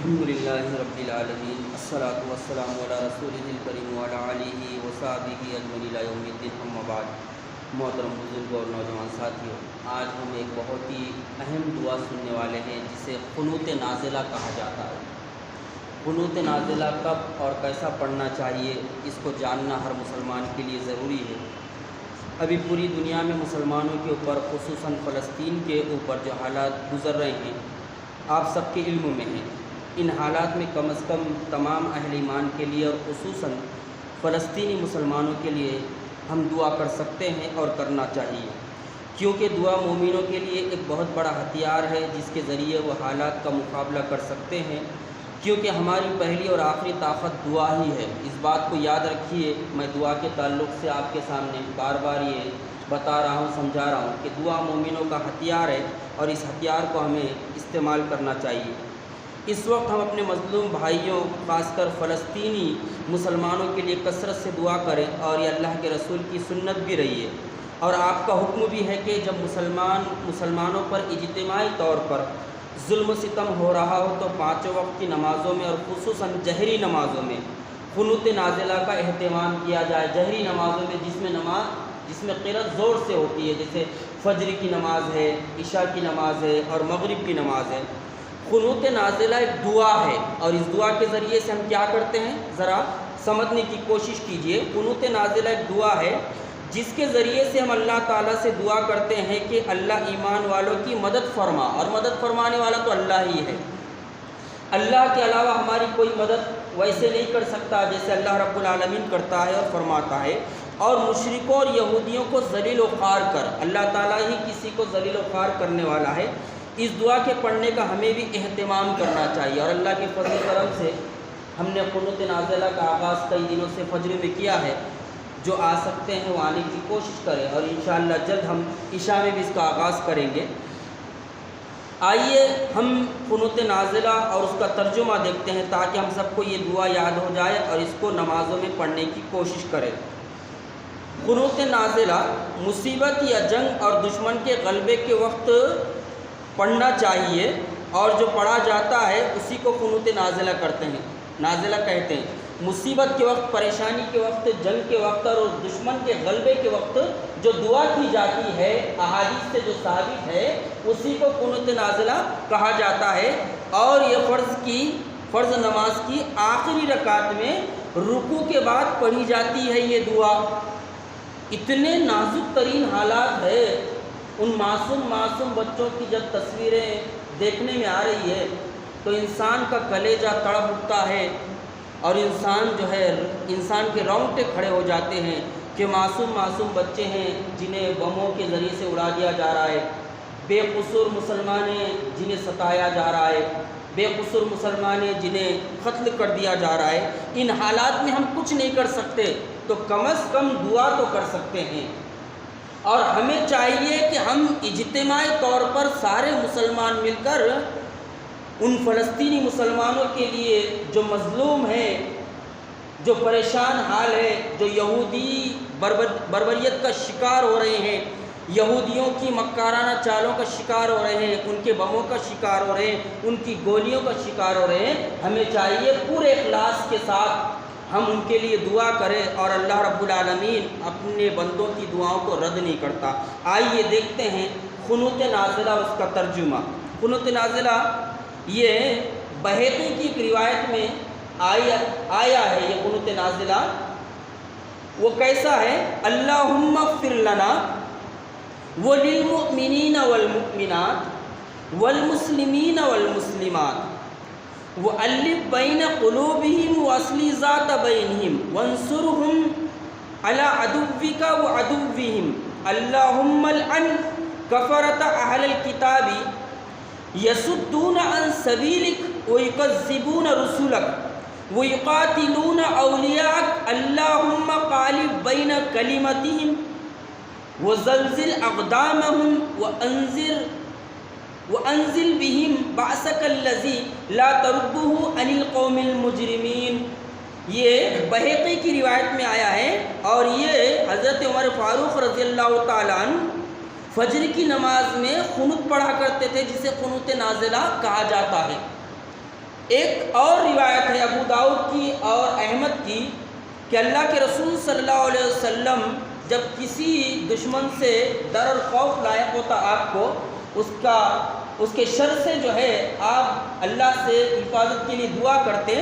الحمدللہ رب العالمین الصلاۃ والسلام علی رسولہ الکریم وعلی آلہ وصحبہ اجمعین الی یوم الدین، اما بعد۔ محترم بزرگ اور نوجوان ساتھیوں، آج ہم ایک بہت ہی اہم دعا سننے والے ہیں جسے قنوت نازلہ کہا جاتا ہے۔ قنوت نازلہ کب اور کیسا پڑھنا چاہیے، اس کو جاننا ہر مسلمان کے لیے ضروری ہے۔ ابھی پوری دنیا میں مسلمانوں کے اوپر، خصوصاً فلسطین کے اوپر جو حالات گزر رہے ہیں، آپ سب کے علم میں ہیں۔ ان حالات میں کم از کم تمام اہل ایمان کے لیے اور خصوصاً فلسطینی مسلمانوں کے لیے ہم دعا کر سکتے ہیں اور کرنا چاہیے، کیونکہ دعا مومنوں کے لیے ایک بہت بڑا ہتھیار ہے جس کے ذریعے وہ حالات کا مقابلہ کر سکتے ہیں، کیونکہ ہماری پہلی اور آخری طاقت دعا ہی ہے۔ اس بات کو یاد رکھیے، میں دعا کے تعلق سے آپ کے سامنے بار بار یہ بتا رہا ہوں، سمجھا رہا ہوں کہ دعا مومنوں کا ہتھیار ہے اور اس ہتھیار کو ہمیں استعمال کرنا چاہیے۔ اس وقت ہم اپنے مظلوم بھائیوں، خاص کر فلسطینی مسلمانوں کے لیے کثرت سے دعا کریں، اور یہ اللہ کے رسول کی سنت بھی رہی ہے، اور آپ کا حکم بھی ہے کہ جب مسلمانوں پر اجتماعی طور پر ظلم و ستم ہو رہا ہو تو 5 وقت کی نمازوں میں اور خصوصاً جہری نمازوں میں قنوت نازلہ کا اہتمام کیا جائے۔ جہری نمازوں میں جس میں قرأت زور سے ہوتی ہے، جیسے فجر کی نماز ہے، عشاء کی نماز ہے اور مغرب کی نماز ہے۔ قنوت نازلہ ایک دعا ہے، اور اس دعا کے ذریعے سے ہم کیا کرتے ہیں، ذرا سمجھنے کی کوشش کیجئے۔ قنوت نازلہ ایک دعا ہے جس کے ذریعے سے ہم اللہ تعالیٰ سے دعا کرتے ہیں کہ اللہ ایمان والوں کی مدد فرما، اور مدد فرمانے والا تو اللہ ہی ہے۔ اللہ کے علاوہ ہماری کوئی مدد ویسے نہیں کر سکتا جیسے اللہ رب العالمین کرتا ہے اور فرماتا ہے۔ اور مشرکوں اور یہودیوں کو ذلیل و خوار کر، اللہ تعالیٰ ہی کسی کو ذلیل و خوار کرنے والا ہے۔ اس دعا کے پڑھنے کا ہمیں بھی اہتمام کرنا چاہیے، اور اللہ کے فضل و کرم سے ہم نے قنوت نازلہ کا آغاز کئی دنوں سے فجر میں کیا ہے۔ جو آ سکتے ہیں وہ آنے کی کوشش کریں، اور انشاءاللہ جلد ہم عشاء میں بھی اس کا آغاز کریں گے۔ آئیے ہم قنوت نازلہ اور اس کا ترجمہ دیکھتے ہیں تاکہ ہم سب کو یہ دعا یاد ہو جائے اور اس کو نمازوں میں پڑھنے کی کوشش کریں۔ قنوت نازلہ مصیبت یا جنگ اور دشمن کے غلبے کے وقت پڑھنا چاہیے، اور جو پڑھا جاتا ہے اسی کو قنوت نازلہ کہتے ہیں۔ مصیبت کے وقت، پریشانی کے وقت، جنگ کے وقت اور دشمن کے غلبے کے وقت جو دعا کی جاتی ہے، احادیث سے جو ثابت ہے، اسی کو قنوت نازلہ کہا جاتا ہے۔ اور یہ فرض نماز کی آخری رکعت میں رکوع کے بعد پڑھی جاتی ہے یہ دعا۔ اتنے نازک ترین حالات ہے، ان معصوم بچوں کی جب تصویریں دیکھنے میں آ رہی ہے تو انسان کا کلیجہ تڑپ اٹھتا ہے، اور انسان کے رونگٹے کھڑے ہو جاتے ہیں کہ معصوم بچے ہیں جنہیں بموں کے ذریعے سے اڑا دیا جا رہا ہے، بے قصور مسلمان ہیں جنہیں ستایا جا رہا ہے، بے قصور مسلمان ہیں جنہیں قتل کر دیا جا رہا ہے۔ ان حالات میں ہم کچھ نہیں کر سکتے تو کم از کم دعا تو کر سکتے ہیں، اور ہمیں چاہیے کہ ہم اجتماعی طور پر سارے مسلمان مل کر ان فلسطینی مسلمانوں کے لیے جو مظلوم ہیں، جو پریشان حال ہے، جو یہودی بربریت کا شکار ہو رہے ہیں، یہودیوں کی مکارانہ چالوں کا شکار ہو رہے ہیں، ان کے بموں کا شکار ہو رہے ہیں، ان کی گولیوں کا شکار ہو رہے ہیں، ہمیں چاہیے پورے اخلاص کے ساتھ ہم ان کے لیے دعا کریں، اور اللہ رب العالمین اپنے بندوں کی دعاؤں کو رد نہیں کرتا۔ آئیے دیکھتے ہیں قنوت نازلہ اور اس کا ترجمہ۔ قنوت نازلہ یہ بہقی کی ایک روایت میں آیا ہے، یہ قنوت نازلہ وہ کیسا ہے؟ اللہم اغفر لنا وللمؤمنین والمؤمنات والمسلمین والمسلمات وَأَلِّفْ بَيْنَ قُلُوبِهِمْ وَأَصْلِحْ ذَاتَ بَيْنِهِمْ وَانصُرْهُمْ عَلَىٰ عَدُوِّكَ وَعَدُوِّهِمْ اللَّهُمَّ الْعَنْ كَفَرَةَ أَهْلَ الْكِتَابِ يَصُدُّونَ عَنْ سَبِيلِكَ وَيُكَذِّبُونَ رُسُلَكَ وَيُقَاتِلُونَ أَوْلِيَاءَكَ اللَّهُمَّ قَالِبْ بَيْنَ كَلِمَتِهِمْ وَزَلْزِلْ أَقْدَامَهُمْ وَأَنزِلْ بِهِمْ بَأْسَكَ الَّذِي لَا تَرُدُّهُ عَنِ الْقَوْمِ الْمُجْرِمِينَ۔ یہ بہقی کی روایت میں آیا ہے، اور یہ حضرت عمر فاروق رضی اللہ تعالیٰ عنہ فجر کی نماز میں قنوت پڑھا کرتے تھے، جسے قنوت نازلہ کہا جاتا ہے۔ ایک اور روایت ہے ابو داؤد کی اور احمد کی کہ اللہ کے رسول صلی اللہ علیہ وسلم جب کسی دشمن سے ڈر اور خوف لاحق ہوتا آپ کو، اس کے شر سے جو ہے آپ اللہ سے حفاظت کے لیے دعا کرتے،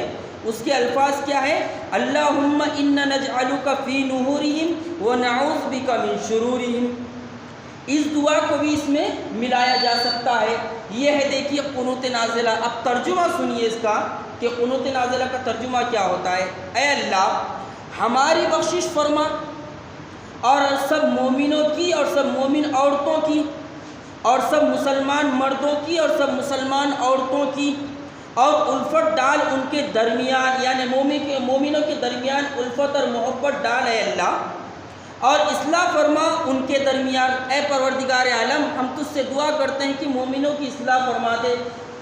اس کے الفاظ کیا ہے؟ اللہم انا نجعلک فی نحورہم ونعوذ بک من شرورہم۔ اس دعا کو بھی اس میں ملایا جا سکتا ہے۔ یہ ہے دیکھیے قنوت نازلہ۔ اب ترجمہ سنیے اس کا کہ قنوت نازلہ کا ترجمہ کیا ہوتا ہے۔ اے اللہ ہماری بخشش فرما اور سب مومنوں کی اور سب مومن عورتوں کی اور سب مسلمان مردوں کی اور سب مسلمان عورتوں کی، اور الفت ڈال ان کے درمیان، یعنی مومنوں کے درمیان الفت اور محبت ڈال اے اللہ، اور اصلاح فرما ان کے درمیان۔ اے پروردگار عالم ہم تجھ سے دعا کرتے ہیں کہ مومنوں کی اصلاح فرما دے،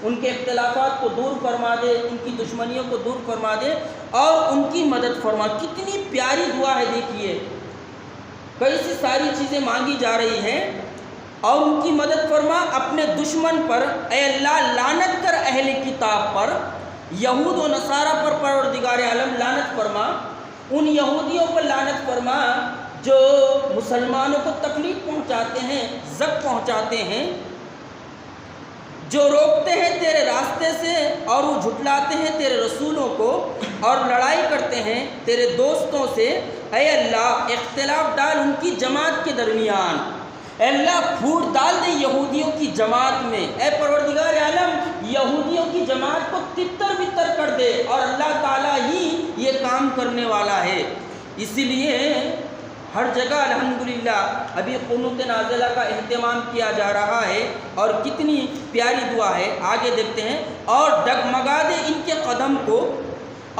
ان کے اختلافات کو دور فرما دے، ان کی دشمنیوں کو دور فرما دے اور ان کی مدد فرما۔ کتنی پیاری دعا ہے دیکھیے، کیسی ساری چیزیں مانگی جا رہی ہیں، اور ان کی مدد فرما اپنے دشمن پر۔ اے اللہ لعنت کر اہل کتاب پر، یہود و نصارہ پر پروردگار عالم لعنت فرما، ان یہودیوں پر لعنت فرما جو مسلمانوں کو تکلیف پہنچاتے ہیں، زخم پہنچاتے ہیں، جو روکتے ہیں تیرے راستے سے اور وہ جھٹلاتے ہیں تیرے رسولوں کو اور لڑائی کرتے ہیں تیرے دوستوں سے۔ اے اللہ اختلاف ڈال ان کی جماعت کے درمیان، اے اللہ پھوٹ ڈال دے یہودیوں کی جماعت میں۔ اے پروردگار عالم یہودیوں کی جماعت کو تتر بتر کر دے، اور اللہ تعالیٰ ہی یہ کام کرنے والا ہے۔ اسی لیے ہر جگہ الحمدللہ ابھی قنوت نازلہ کا اہتمام کیا جا رہا ہے، اور کتنی پیاری دعا ہے۔ آگے دیکھتے ہیں۔ اور ڈگمگا دے ان کے قدم کو،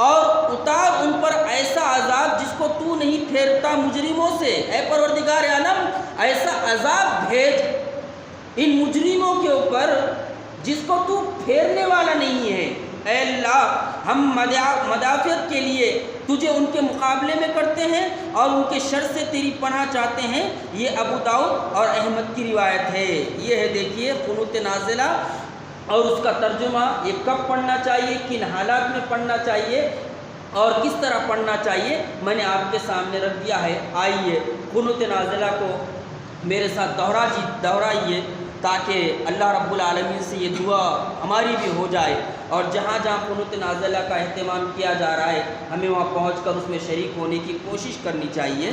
اور اتار ان پر ایسا عذاب جس کو تو نہیں پھیرتا مجرموں سے۔ اے پروردگار عالم ایسا عذاب بھیج ان مجرموں کے اوپر جس کو تو پھیرنے والا نہیں ہے۔ اے اللہ ہم مدافعت کے لیے تجھے ان کے مقابلے میں کرتے ہیں اور ان کے شر سے تیری پناہ چاہتے ہیں۔ یہ ابو داؤد اور احمد کی روایت ہے۔ یہ ہے دیکھیے قنوت نازلہ، اور اس کا ترجمہ یہ کب پڑھنا چاہیے، کن حالات میں پڑھنا چاہیے اور کس طرح پڑھنا چاہیے، میں نے آپ کے سامنے رکھ دیا ہے۔ آئیے قنوت نازلہ کو میرے ساتھ دہرائیے تاکہ اللہ رب العالمین سے یہ دعا ہماری بھی ہو جائے، اور جہاں جہاں قنوت نازلہ کا اہتمام کیا جا رہا ہے ہمیں وہاں پہنچ کر اس میں شریک ہونے کی کوشش کرنی چاہیے۔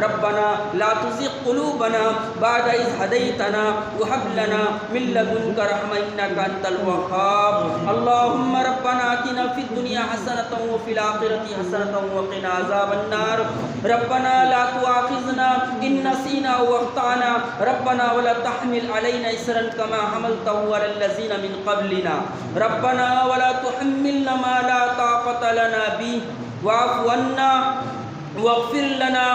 ربنا لا تزغ قلوبنا بعد إذ هديتنا وهب لنا من لدنك رحمة إنك أنت الوهاب اللهم ربنا آتنا في الدنيا حسنة وفي الآخرة حسنة وقنا عذاب النار ربنا لا تؤاخذنا إن نسينا أو أخطأنا ربنا ولا تحمل علينا إصرا كما حملته على الذين من قبلنا ربنا ولا تحملنا ما لا طاقة لنا به واعف عنا واغفر لنا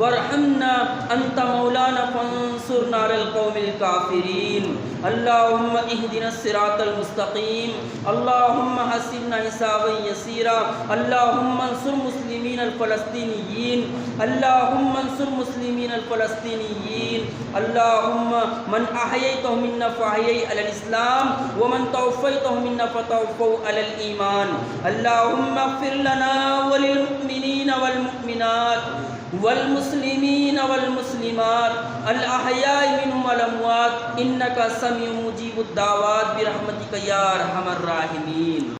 وارحمنا انت مولانا فانصرنا على القوم الكافرين اللهم اهدنا الصراط المستقيم اللهم حسبنا حسابا يسيرا اللهم انصر مسلمين الفلسطينيين اللهم انصر مسلمين الفلسطينيين اللهم من احييته منا فاحيي على الاسلام ومن توفيته منا فتوفوا على الايمان اللهم اغفر لنا وللمؤمنين والمؤمنات والمسلمين والمسلمات الأحياء منهم والأموات إنك سميع مجيب الدعوات برحمتك يا أرحم الراحمين۔